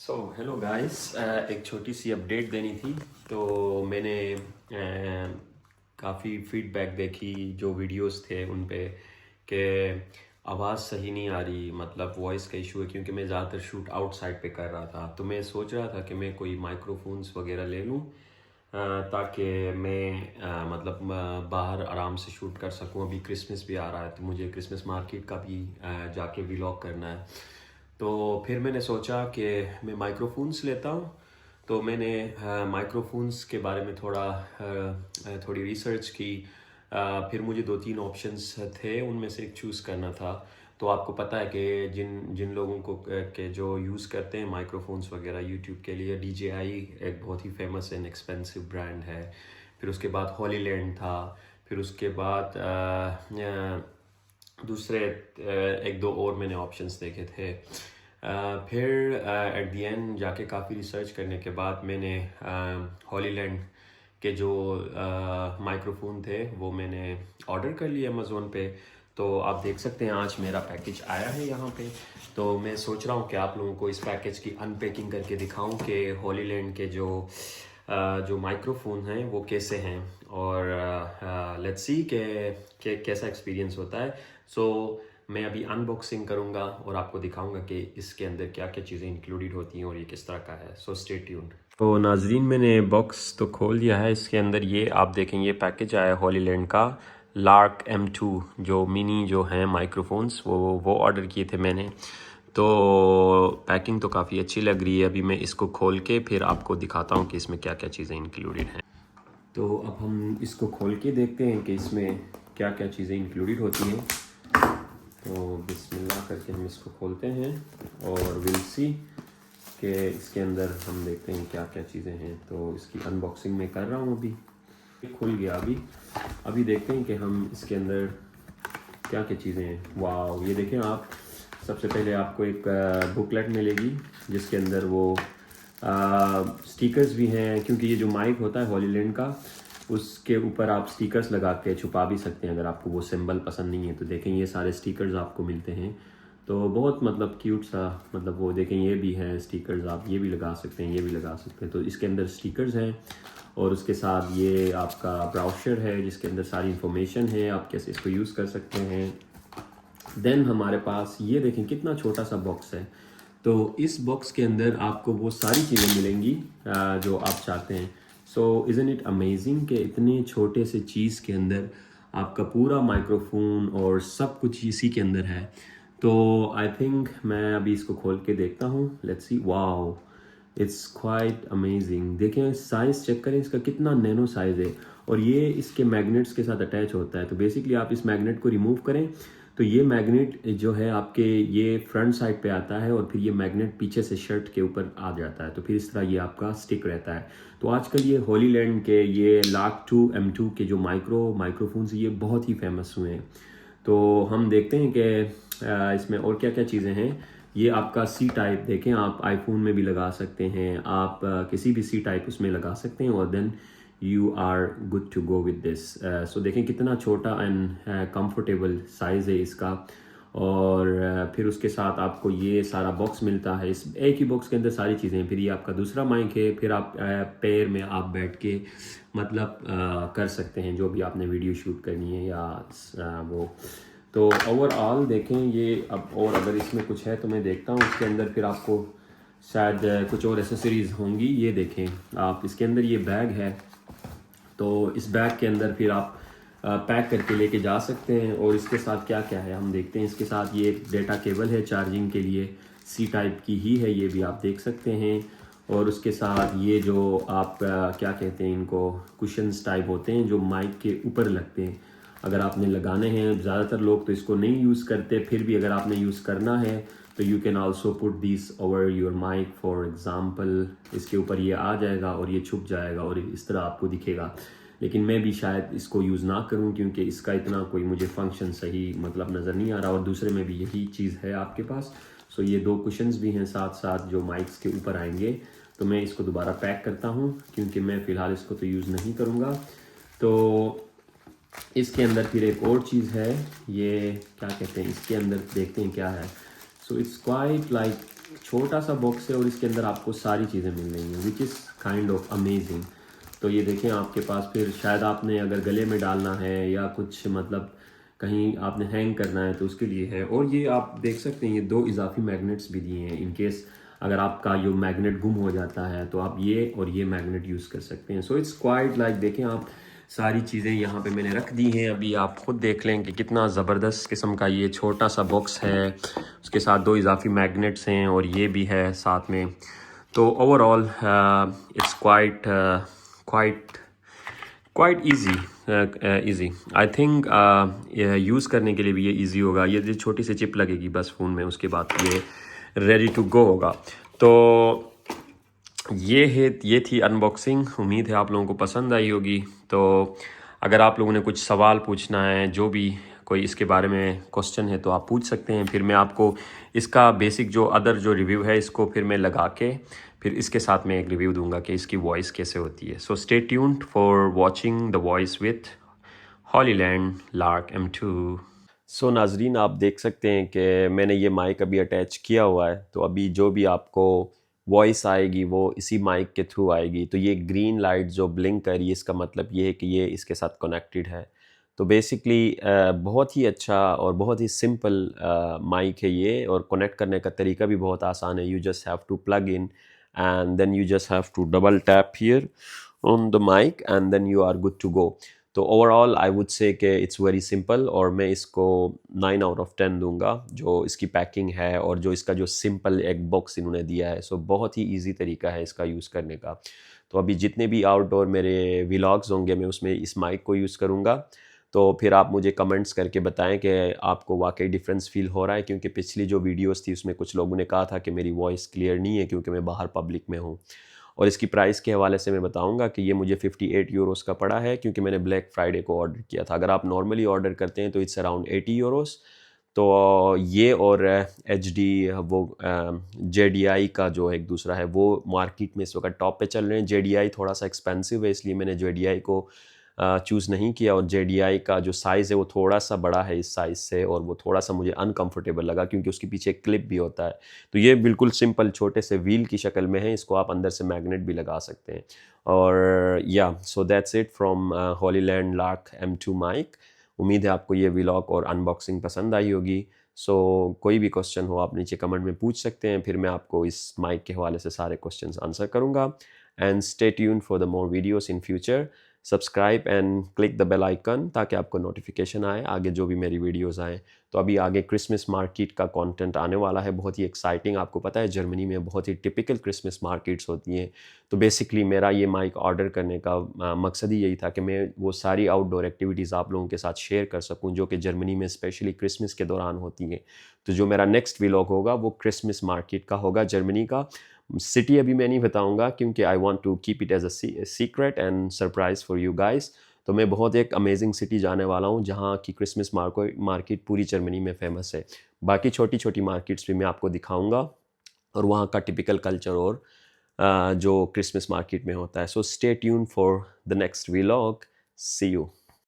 So hello guys, एक छोटी सी update देनी थी। तो मैंने काफ़ी फीडबैक देखी जो वीडियोस थे उन पे कि आवाज़ सही नहीं आ रही, मतलब वॉइस का इशू है, क्योंकि मैं ज़्यादातर शूट आउटसाइड पे कर रहा था। तो मैं सोच रहा था कि मैं कोई माइक्रोफोन्स वगैरह ले लूँ ताकि मैं मतलब बाहर आराम से शूट कर सकूँ। अभी क्रिसमस भी आ रहा है तो मुझे क्रिसमस मार्केट का भी जाके व्लॉग करना है। तो फिर मैंने सोचा कि मैं माइक्रोफोन्स लेता हूँ। तो मैंने माइक्रोफोन्स के बारे में थोड़ी रिसर्च की। फिर मुझे दो तीन ऑप्शंस थे, उनमें से एक चूज़ करना था। तो आपको पता है कि जिन जिन लोगों को के जो यूज़ करते हैं माइक्रोफोन्स वगैरह यूट्यूब के लिए, DJI एक बहुत ही फेमस एंड एक्सपेंसिव ब्रांड है। फिर उसके बाद हॉलीलैंड था। फिर उसके बाद दूसरे एक दो और मैंने ऑप्शंस देखे थे। फिर एट द एंड जाके काफ़ी रिसर्च करने के बाद मैंने हॉलीलैंड के जो माइक्रोफोन थे वो मैंने ऑर्डर कर लिए अमेज़ोन पे। तो आप देख सकते हैं आज मेरा पैकेज आया है यहाँ पे। तो मैं सोच रहा हूँ कि आप लोगों को इस पैकेज की अनपैकिंग करके दिखाऊं कि हॉलीलैंड के जो माइक्रोफोन हैं वो कैसे हैं, और लेट्स सी के कैसा एक्सपीरियंस होता है। सो मैं अभी अनबॉक्सिंग करूँगा और आपको दिखाऊंगा कि इसके अंदर क्या क्या चीज़ें इंक्लूडेड होती हैं और ये किस तरह का है। So stay tuned. तो नाजरीन, मैंने बॉक्स तो खोल दिया है। इसके अंदर ये आप देखेंगे ये पैकेज आया हॉलीलैंड का लार्क M2 जो मिनी जो हैं माइक्रोफोन्स वो ऑर्डर किए थे मैंने। तो पैकिंग तो काफ़ी अच्छी लग रही है। अभी मैं इसको खोल के फिर आपको दिखाता हूँ कि इसमें क्या क्या चीज़ें इंक्लूडेड हैं। तो अब हम इसको खोल के देखते हैं कि इसमें क्या क्या चीज़ें इंक्लूडेड होती हैं। तो बिस्मिल्लाह करके हम इसको खोलते हैं और विल सी कि इसके अंदर हम देखते हैं क्या क्या चीज़ें हैं। तो इसकी अनबॉक्सिंग मैं कर रहा हूँ। अभी खुल गया। अभी देखते हैं कि हम इसके अंदर क्या क्या चीज़ें हैं। वाह, ये देखें आप। सबसे पहले आपको एक बुकलेट मिलेगी जिसके अंदर वो स्टिकर्स भी हैं, क्योंकि ये जो माइक होता है हॉलीलैंड का उसके ऊपर आप स्टिकर्स लगा के छुपा भी सकते हैं अगर आपको वो सिंबल पसंद नहीं है। तो देखें ये सारे स्टिकर्स आपको मिलते हैं। तो बहुत मतलब क्यूट सा, मतलब वो देखें ये भी है स्टिकर्स, आप ये भी लगा सकते हैं, ये भी लगा सकते हैं। तो इसके अंदर स्टिकर्स हैं और उसके साथ ये आपका ब्राउशर है जिसके अंदर सारी इंफॉर्मेशन है, आप कैसे इसको यूज़ कर सकते हैं। देन हमारे पास ये देखें कितना छोटा सा बॉक्स है। तो इस बॉक्स के अंदर आपको वो सारी चीज़ें मिलेंगी जो आप चाहते हैं। सो इज़न्ट इट अमेजिंग कि इतने छोटे से चीज़ के अंदर आपका पूरा माइक्रोफोन और सब कुछ इसी के अंदर है। तो आई थिंक मैं अभी इसको खोल के देखता हूँ। Let's see. Wow, it's quite amazing. देखें साइज़ चेक करें इसका, कितना नैनो साइज़ है। और ये इसके मैग्नेट्स के साथ अटैच होता है। तो बेसिकली आप इस मैग्नेट को रिमूव करें तो ये मैग्नेट जो है आपके ये फ्रंट साइड पे आता है और फिर ये मैग्नेट पीछे से शर्ट के ऊपर आ जाता है। तो फिर इस तरह ये आपका स्टिक रहता है। तो आजकल ये हॉलीलैंड के ये लार्क M2 के जो माइक्रोफोन्स ये बहुत ही फेमस हुए हैं। तो हम देखते हैं कि इसमें और क्या क्या चीज़ें हैं। ये आपका C टाइप देखें, आप आईफोन में भी लगा सकते हैं, आप किसी भी C टाइप उसमें लगा सकते हैं और then you are good to go with this. So देखें कितना छोटा एंड कंफर्टेबल साइज़ है इसका। और फिर उसके साथ आपको ये सारा बॉक्स मिलता है। इस एक ही बॉक्स के अंदर सारी चीज़ें। फिर ये आपका दूसरा माइक है। फिर आप पैर में आप बैठ के मतलब कर सकते हैं जो भी आपने वीडियो शूट करनी है या वो। तो ओवरऑल देखें ये अब, और अगर इसमें कुछ है तो मैं देखता हूँ इसके अंदर, फिर आपको शायद कुछ और एसेसरीज़ होंगी। ये देखें आप, इसके अंदर ये बैग है। तो इस बैग के अंदर फिर आप पैक करके लेके जा सकते हैं। और इसके साथ क्या क्या है हम देखते हैं। इसके साथ ये एक डेटा केबल है चार्जिंग के लिए, C टाइप की ही है, ये भी आप देख सकते हैं। और उसके साथ ये जो आप क्या कहते हैं इनको, कुशन्स टाइप होते हैं जो माइक के ऊपर लगते हैं। अगर आपने लगाने हैं, ज़्यादातर लोग तो इसको नहीं यूज़ करते, फिर भी अगर आपने यूज़ करना है तो you can also put this over your mic. For example इसके ऊपर ये आ जाएगा और ये छुप जाएगा और इस तरह आपको दिखेगा। लेकिन मैं भी शायद इसको यूज़ ना करूं क्योंकि इसका इतना कोई मुझे फंक्शन सही मतलब नज़र नहीं आ रहा, और दूसरे में भी यही चीज़ है आपके पास। सो ये दो कुशन्स भी हैं साथ साथ जो माइक्स के ऊपर आएंगे। तो मैं इसको दोबारा पैक करता हूँ क्योंकि मैं फ़िलहाल इसको तो यूज़ नहीं करूँगा। तो इसके अंदर फिर एक और चीज़ है, ये क्या कहते हैं, इसके अंदर देखते हैं क्या है। सो इट्स क्वाइट लाइक छोटा सा बॉक्स है और इसके अंदर आपको सारी चीज़ें मिल रही हैं, which is kind of amazing. तो ये देखें आपके पास, फिर शायद आपने अगर गले में डालना है या कुछ मतलब कहीं आपने हैंग करना है तो उसके लिए है। और ये आप देख सकते हैं, ये 2 इजाफी मैग्नेट्स भी दिए हैं, इन केस अगर आपका जो मैग्नेट गुम हो जाता है तो आप ये और ये मैग्नेट यूज़ कर सकते हैं। सो इट्स क्वाइट लाइक, देखें आप सारी चीज़ें यहाँ पे मैंने रख दी हैं। अभी आप खुद देख लें कि कितना ज़बरदस्त किस्म का ये छोटा सा बॉक्स है, उसके साथ 2 इजाफी मैग्नेट्स हैं और ये भी है साथ में। तो overall it's quite quite quite easy I think. Use करने के लिए भी ये ईजी होगा। ये जो छोटी सी चिप लगेगी बस फ़ोन में, उसके बाद ये रेडी टू गो होगा। तो ये थी अनबॉक्सिंग। उम्मीद है आप लोगों को पसंद आई होगी। तो अगर आप लोगों ने कुछ सवाल पूछना है, जो भी कोई इसके बारे में क्वेश्चन है, तो आप पूछ सकते हैं। फिर मैं आपको इसका बेसिक जो अदर जो रिव्यू है, इसको फिर मैं लगा के फिर इसके साथ में एक रिव्यू दूंगा कि इसकी वॉइस कैसे होती है। So stay tuned for watching the voice with Hollyland Lark M2। सो नाजरीन, आप देख सकते हैं कि मैंने ये माइक अभी अटैच किया हुआ है। तो अभी जो भी आपको वॉइस आएगी वो इसी माइक के थ्रू आएगी। तो ये ग्रीन लाइट जो ब्लिंक कर रही है, इसका मतलब ये है कि ये इसके साथ कनेक्टेड है। तो बेसिकली बहुत ही अच्छा और बहुत ही सिंपल माइक है ये, और कनेक्ट करने का तरीका भी बहुत आसान है। You just have to plug in and then you just have to double tap here on the mic and then you are good to go. तो ओवरऑल आई वुड से कि इट्स वेरी सिंपल, और मैं इसको 9 out of 10 दूंगा, जो इसकी packing है और जो इसका जो सिंपल एक बॉक्स इन्होंने दिया है। सो बहुत ही इजी तरीका है इसका यूज़ करने का। तो अभी जितने भी आउटडोर मेरे व्लॉग्स होंगे, मैं उसमें इस माइक को यूज़ करूँगा। तो फिर आप मुझे कमेंट्स करके बताएं कि आपको वाकई डिफरेंस फील हो रहा है, क्योंकि पिछली जो वीडियोस थी उसमें कुछ लोगों ने कहा था कि मेरी वॉइस क्लियर नहीं है क्योंकि मैं बाहर पब्लिक में हूँ। और इसकी प्राइस के हवाले से मैं बताऊंगा कि ये मुझे 58 यूरोस का पड़ा है, क्योंकि मैंने ब्लैक फ्राइडे को ऑर्डर किया था। अगर आप नॉर्मली ऑर्डर करते हैं तो इट्स अराउंड 80 यूरोस। तो ये और HD वो JDI का जो एक दूसरा है, वो मार्केट में इस वक्त टॉप पे चल रहे हैं। JDI थोड़ा सा एक्सपेंसिव है, इसलिए मैंने JDI को चूज़ नहीं किया। और JDI का जो साइज़ है वो थोड़ा सा बड़ा है इस साइज़ से, और वो थोड़ा सा मुझे अनकंफर्टेबल लगा क्योंकि उसके पीछे एक क्लिप भी होता है। तो ये बिल्कुल सिंपल छोटे से व्हील की शक्ल में है, इसको आप अंदर से मैग्नेट भी लगा सकते हैं। और या so that's it from Hollyland Lark M2 mic. उम्मीद है आपको ये व्लॉग और अनबॉक्सिंग पसंद आई होगी। सो कोई भी क्वेश्चन हो आप नीचे कमेंट में पूछ सकते हैं, फिर मैं आपको इस माइक के हवाले से सारे क्वेश्चंस आंसर करूँगा। And stay tuned for the more videos in future. Subscribe and click the bell icon ताकि आपको नोटिफिकेशन आए आगे जो भी मेरी वीडियोस आए। तो अभी आगे क्रिसमस मार्केट का कंटेंट आने वाला है, बहुत ही एक्साइटिंग। आपको पता है जर्मनी में बहुत ही टिपिकल क्रिसमस मार्केट्स होती हैं। तो बेसिकली मेरा ये माइक ऑर्डर करने का मकसद ही यही था कि मैं वो सारी आउटडोर एक्टिविटीज़ आप लोगों के साथ शेयर कर सकूं जो कि जर्मनी में स्पेशली क्रिसमस के दौरान होती हैं। तो जो मेरा नेक्स्ट व्लॉग होगा वो क्रिसमस मार्केट का होगा, जर्मनी का। सिटी अभी मैं नहीं बताऊंगा क्योंकि I want to keep it as a secret and surprise for you guys. तो मैं बहुत एक अमेजिंग सिटी जाने वाला हूँ जहाँ की क्रिसमस मार्केट पूरी जर्मनी में फेमस है। बाकी छोटी छोटी मार्केट्स भी मैं आपको दिखाऊंगा और वहाँ का टिपिकल कल्चर और जो क्रिसमस मार्केट में होता है। So stay tune for the next vlog. See you.